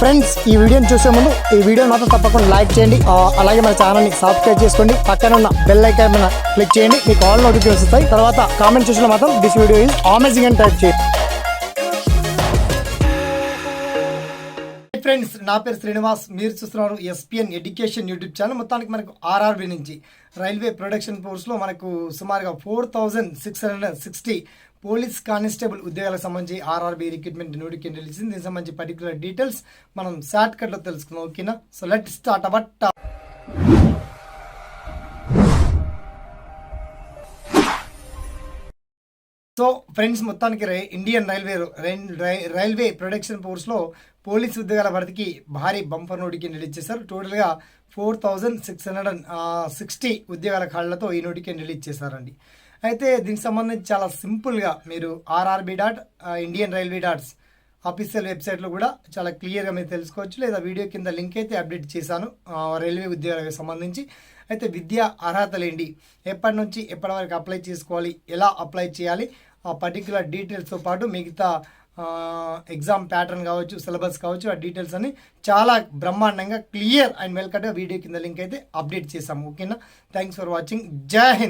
Friends, ఈ వీడియోని చూసే ముందు ఈ వీడియో మాత్రం తప్పకుండా లైక్ చేయండి. అలాగే మన ఛానల్ని సబ్స్క్రైబ్ చేసుకోండి. పక్కన ఉన్న బెల్ ఐకాన్ మీద క్లిక్ చేయండి. మీకు ఆల్ నోటిఫికేషన్స్ వస్తాయి. తర్వాత కామెంట్ సెక్షన్లో మాత్రం దిస్ వీడియో ఈజ్ అమేజింగ్ అని టైప్ చేయండి. ఫ్రెండ్స్, నా పేరు శ్రీనివాస్. మీరు చూస్తున్నారు ఎస్పిఎన్ ఎడ్యుకేషన్ యూట్యూబ్ ఛానల్. మొత్తానికి మనకు ఆర్ఆర్బి నుంచి రైల్వే ప్రొడక్షన్ ఫోర్స్లో మనకు సుమారుగా 4660 పోలీస్ కానిస్టేబుల్ ఉద్యోగాలకు సంబంధించి ఆర్ఆర్బి రిక్రూట్మెంట్ నోటిఫికేషన్ రిలీజ్. దీనికి సంబంధించి పర్టికులర్ డీటెయిల్స్ మనం షార్ట్ కట్ లో తెలుసుకుందాం. ఓకేనా? So let start our so friends, మొత్తానికి ఇండియన్ రైల్వే ప్రొడక్షన్ ఫోర్స్లో పోలీస్ ఉద్యోగాల భర్తీకి భారీ బంపర్ నోటిఫికేషన్ రిలీజ్ చేశారు. టోటల్గా 4660 ఉద్యోగాల ఖాళీలతో ఈ నోటిఫికేషన్ రిలీజ్ చేశారండి. అయితే దీనికి సంబంధించి చాలా సింపుల్గా మీరు RRB.IndianRailway ఆఫీషియల్ వెబ్సైట్లో కూడా చాలా క్లియర్గా మీరు తెలుసుకోవచ్చు. లేదా వీడియో కింద లింక్ అయితే అప్డేట్ చేశాను రైల్వే ఉద్యోగాలకు సంబంధించి. అయితే విద్యా అర్హతలు ఏంటి, ఎప్పటి నుంచి ఎప్పటి వరకు అప్లై చేసుకోవాలి, ఎలా అప్లై చేయాలి, ఆ పర్టికులర్ డీటెయిల్స్తో పాటు మిగతా ఎగ్జామ్ ప్యాటర్న్ కావచ్చు, సిలబస్ కావచ్చు, ఆ డీటెయిల్స్ అని చాలా బ్రహ్మాండంగా క్లియర్ అండ్ వెల్కట్గా వీడియో కింద లింక్ అయితే అప్డేట్ చేశాము. ఓకేనా? Thanks for watching. జై హింద్.